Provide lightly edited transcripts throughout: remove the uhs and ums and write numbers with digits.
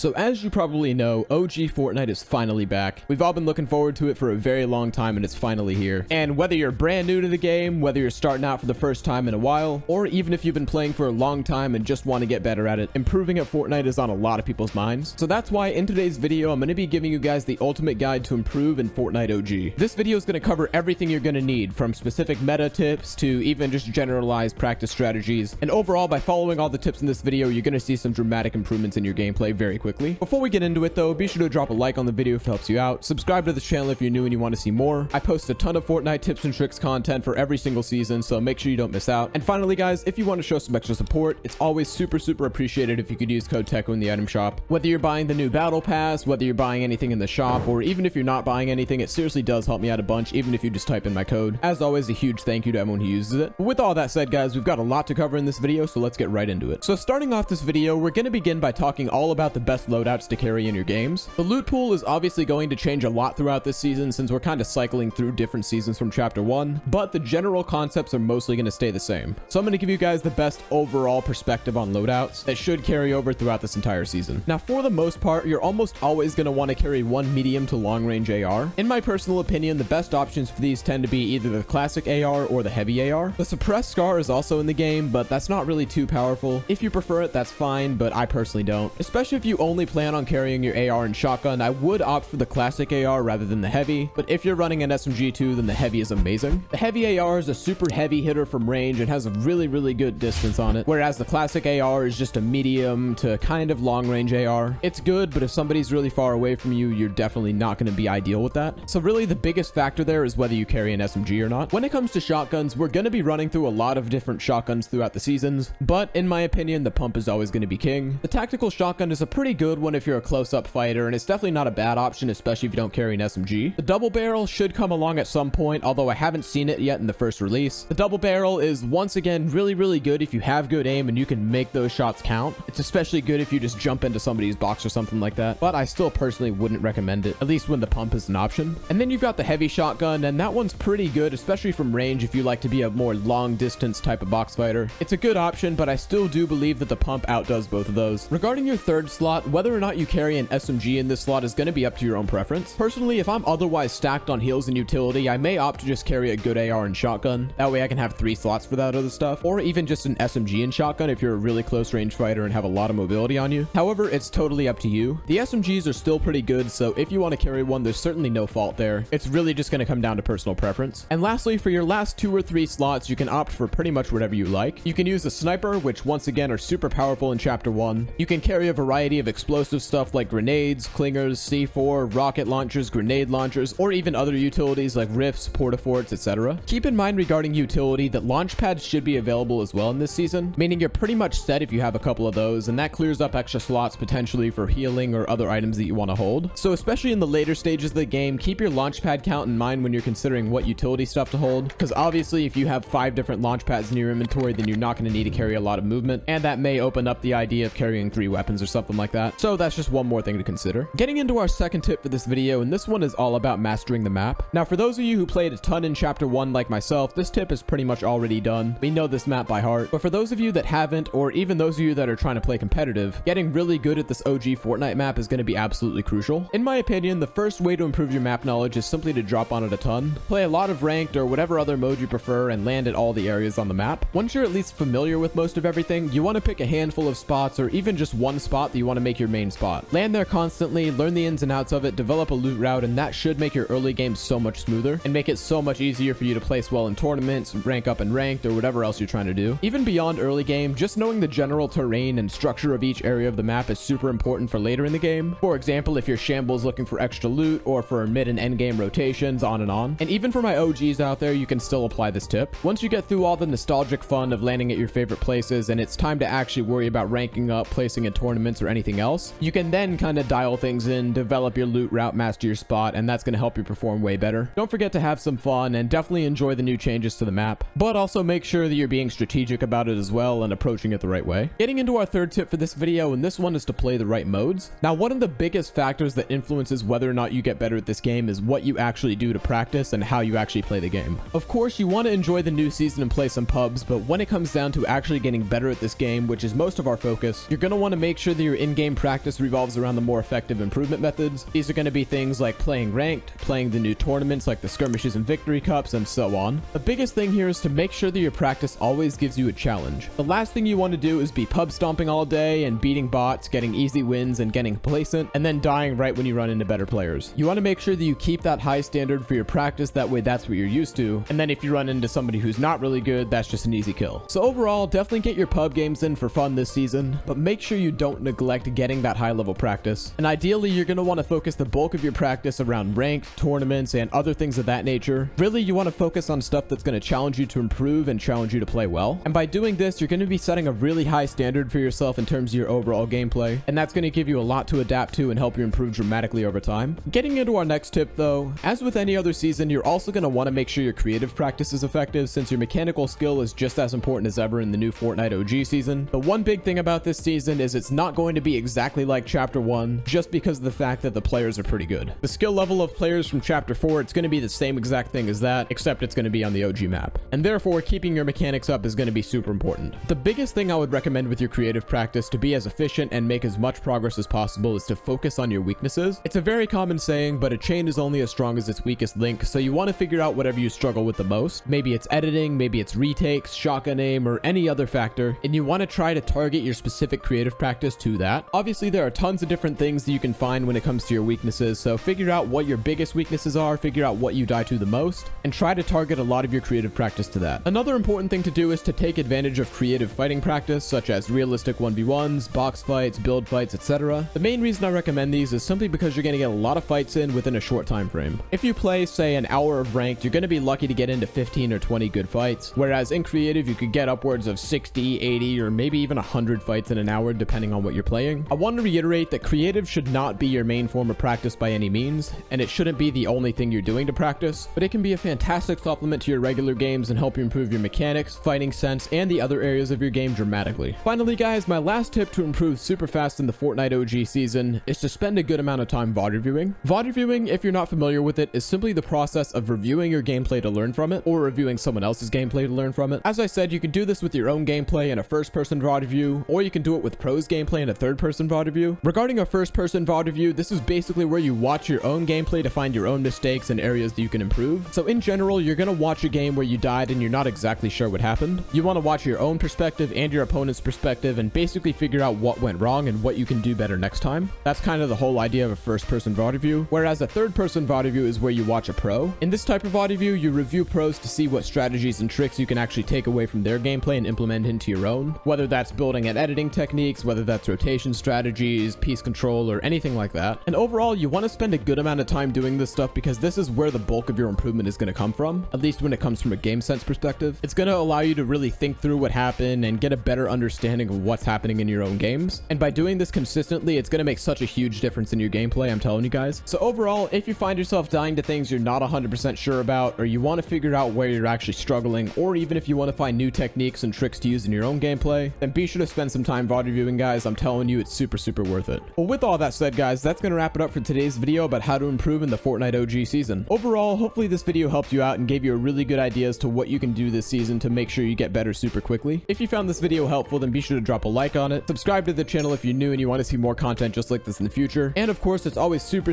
So as you probably know, OG Fortnite is finally back. We've all been looking forward to it for a very long time, and it's finally here. And whether you're brand new to the game, whether you're starting out for the first time in a while, or even if you've been playing for a long time and just want to get better at it, improving at Fortnite is on a lot of people's minds. So that's why in today's video, I'm going to be giving you guys the ultimate guide to improve in Fortnite OG. This video is going to cover everything you're going to need, from specific meta tips to even just generalized practice strategies. And overall, by following all the tips in this video, you're going to see some dramatic improvements in your gameplay very quickly. Before we get into it though, be sure to drop a like on the video if it helps you out. Subscribe to this channel if you're new and you want to see more. I post a ton of Fortnite tips and tricks content for every single season, so make sure you don't miss out. And finally guys, if you want to show some extra support, it's always super appreciated if you could use code Teckoh in the item shop. Whether you're buying the new battle pass, whether you're buying anything in the shop, or even if you're not buying anything, it seriously does help me out a bunch, even if you just type in my code. As always, a huge thank you to everyone who uses it. But with all that said guys, we've got a lot to cover in this video, so let's get right into it. So starting off this video, we're going to begin by talking all about the best loadouts to carry in your games. The loot pool is obviously going to change a lot throughout this season since we're kind of cycling through different seasons from chapter 1, but the general concepts are mostly going to stay the same. So I'm going to give you guys the best overall perspective on loadouts that should carry over throughout this entire season. Now for the most part, you're almost always going to want to carry one medium to long range AR. In my personal opinion, the best options for these tend to be either the classic AR or the heavy AR. The suppressed scar is also in the game, but that's not really too powerful. If you prefer it, that's fine, but I personally don't. Especially if you only plan on carrying your AR and shotgun, I would opt for the classic AR rather than the heavy, but if you're running an SMG too, then the heavy is amazing. The heavy AR is a super heavy hitter from range and has a really good distance on it, whereas the classic AR is just a medium to kind of long range AR. It's good, but if somebody's really far away from you, you're definitely not going to be ideal with that. So really the biggest factor there is whether you carry an SMG or not. When it comes to shotguns, we're going to be running through a lot of different shotguns throughout the seasons, but in my opinion, the pump is always going to be king. The tactical shotgun is a pretty good one if you're a close-up fighter, and it's definitely not a bad option, especially if you don't carry an SMG. The double barrel should come along at some point, although I haven't seen it yet in the first release. The double barrel is once again really good if you have good aim and you can make those shots count. It's especially good if you just jump into somebody's box or something like that, but I still personally wouldn't recommend it, at least when the pump is an option. And then you've got the heavy shotgun, and that one's pretty good, especially from range if you like to be a more long distance type of box fighter. It's a good option, but I still do believe that the pump outdoes both of those. Regarding your third slot, whether or not you carry an SMG in this slot is going to be up to your own preference. Personally, if I'm otherwise stacked on heals and utility, I may opt to just carry a good AR and shotgun. That way I can have 3 slots for that other stuff, or even just an SMG and shotgun if you're a really close range fighter and have a lot of mobility on you. However, it's totally up to you. The SMGs are still pretty good, so if you want to carry one, there's certainly no fault there. It's really just going to come down to personal preference. And lastly, for your last 2 or 3 slots, you can opt for pretty much whatever you like. You can use a sniper, which once again are super powerful in chapter 1. You can carry a variety of explosive stuff like grenades, clingers, C4, rocket launchers, grenade launchers, or even other utilities like rifts, portaforts, etc. Keep in mind regarding utility that launch pads should be available as well in this season, meaning you're pretty much set if you have a couple of those, and that clears up extra slots potentially for healing or other items that you want to hold. So especially in the later stages of the game, keep your launch pad count in mind when you're considering what utility stuff to hold, because obviously if you have 5 different launch pads in your inventory, then you're not going to need to carry a lot of movement, and that may open up the idea of carrying 3 weapons or something like that. So that's just one more thing to consider. Getting into our second tip for this video, and this one is all about mastering the map. Now for those of you who played a ton in chapter 1 like myself, this tip is pretty much already done. We know this map by heart, but for those of you that haven't, or even those of you that are trying to play competitive, getting really good at this OG Fortnite map is going to be absolutely crucial. In my opinion, the first way to improve your map knowledge is simply to drop on it a ton. Play a lot of ranked or whatever other mode you prefer and land at all the areas on the map. Once you're at least familiar with most of everything, you want to pick a handful of spots or even just one spot that you want to make your main spot. Land there constantly, learn the ins and outs of it, develop a loot route, and that should make your early game so much smoother and make it so much easier for you to place well in tournaments, rank up in ranked, or whatever else you're trying to do. Even beyond early game, just knowing the general terrain and structure of each area of the map is super important for later in the game. For example, if you're shambles looking for extra loot, or for mid and end game rotations, on and on. And even for my OGs out there, you can still apply this tip. Once you get through all the nostalgic fun of landing at your favorite places and it's time to actually worry about ranking up, placing in tournaments, or anything else, you can then kind of dial things in, develop your loot route, master your spot, and that's going to help you perform way better. Don't forget to have some fun and definitely enjoy the new changes to the map, but also make sure that you're being strategic about it as well and approaching it the right way. Getting into our third tip for this video, and this one is to play the right modes. Now, one of the biggest factors that influences whether or not you get better at this game is what you actually do to practice and how you actually play the game. Of course, you want to enjoy the new season and play some pubs, but when it comes down to actually getting better at this game, which is most of our focus, you're going to want to make sure that your in-game game practice revolves around the more effective improvement methods. These are going to be things like playing ranked, playing the new tournaments like the skirmishes and victory cups, and so on. The biggest thing here is to make sure that your practice always gives you a challenge. The last thing you want to do is be pub stomping all day and beating bots, getting easy wins and getting complacent, and then dying right when you run into better players. You want to make sure that you keep that high standard for your practice, that way that's what you're used to, and then if you run into somebody who's not really good, that's just an easy kill. So overall, definitely get your pub games in for fun this season, but make sure you don't neglect getting that high level practice. And ideally, you're going to want to focus the bulk of your practice around ranked, tournaments, and other things of that nature. Really, you want to focus on stuff that's going to challenge you to improve and challenge you to play well. And by doing this, you're going to be setting a really high standard for yourself in terms of your overall gameplay, and that's going to give you a lot to adapt to and help you improve dramatically over time. Getting into our next tip though, as with any other season, you're also going to want to make sure your creative practice is effective, since your mechanical skill is just as important as ever in the new Fortnite OG season. The one big thing about this season is it's not going to be exactly like Chapter 1, just because of the fact that the players are pretty good. The skill level of players from Chapter 4, it's going to be the same exact thing as that, except it's going to be on the OG map. And therefore, keeping your mechanics up is going to be super important. The biggest thing I would recommend with your creative practice to be as efficient and make as much progress as possible is to focus on your weaknesses. It's a very common saying, but a chain is only as strong as its weakest link, so you want to figure out whatever you struggle with the most. Maybe it's editing, maybe it's retakes, shotgun aim, or any other factor, and you want to try to target your specific creative practice to that. Obviously, there are tons of different things that you can find when it comes to your weaknesses, so figure out what your biggest weaknesses are, figure out what you die to the most, and try to target a lot of your creative practice to that. Another important thing to do is to take advantage of creative fighting practice, such as realistic 1v1s, box fights, build fights, etc. The main reason I recommend these is simply because you're going to get a lot of fights in within a short time frame. If you play, say, an hour of ranked, you're going to be lucky to get into 15 or 20 good fights, whereas in creative, you could get upwards of 60, 80, or maybe even 100 fights in an hour, depending on what you're playing. I want to reiterate that creative should not be your main form of practice by any means, and it shouldn't be the only thing you're doing to practice, but it can be a fantastic supplement to your regular games and help you improve your mechanics, fighting sense, and the other areas of your game dramatically. Finally, guys, my last tip to improve super fast in the Fortnite OG season is to spend a good amount of time VOD reviewing. VOD reviewing, if you're not familiar with it, is simply the process of reviewing your gameplay to learn from it, or reviewing someone else's gameplay to learn from it. As I said, you can do this with your own gameplay in a first-person VOD review, or you can do it with pros gameplay in a third-person VOD review. Regarding a first-person VOD review, this is basically where you watch your own gameplay to find your own mistakes and areas that you can improve. So in general, you're going to watch a game where you died and you're not exactly sure what happened. You want to watch your own perspective and your opponent's perspective and basically figure out what went wrong and what you can do better next time. That's kind of the whole idea of a first-person VOD review, whereas a third-person VOD review is where you watch a pro. In this type of VOD review, you review pros to see what strategies and tricks you can actually take away from their gameplay and implement into your own, whether that's building and editing techniques, whether that's rotation strategies, piece control, or anything like that. And overall, you want to spend a good amount of time doing this stuff because this is where the bulk of your improvement is going to come from, at least when it comes from a game sense perspective. It's going to allow you to really think through what happened and get a better understanding of what's happening in your own games. And by doing this consistently, it's going to make such a huge difference in your gameplay, I'm telling you guys. So overall, if you find yourself dying to things you're not 100% sure about, or you want to figure out where you're actually struggling, or even if you want to find new techniques and tricks to use in your own gameplay, then be sure to spend some time VOD reviewing, guys. I'm telling you, it's super worth it. Well, with all that said, guys, that's going to wrap it up for today's video about how to improve in the Fortnite OG season. Overall, hopefully this video helped you out and gave you a really good idea as to what you can do this season to make sure you get better super quickly. If you found this video helpful, then be sure to drop a like on it. Subscribe to the channel if you're new and you want to see more content just like this in the future. And of course, it's always super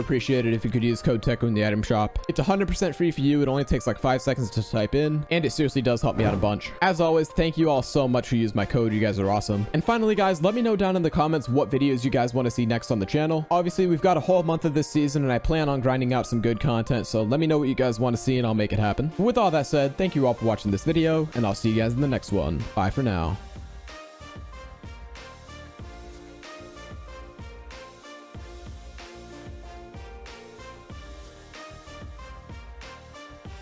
appreciated if you could use code Teckoh in the item shop. It's 100% free for you. It only takes like 5 seconds to type in, and it seriously does help me out a bunch. As always, thank you all so much for using my code. You guys are awesome. And finally, guys, let me know down in the comments what videos you guys want to see next on the channel. Obviously, we've got a whole month of this season, and I plan on grinding out some good content, so let me know what you guys want to see, and I'll make it happen. With all that said, thank you all for watching this video, and I'll see you guys in the next one. Bye for now.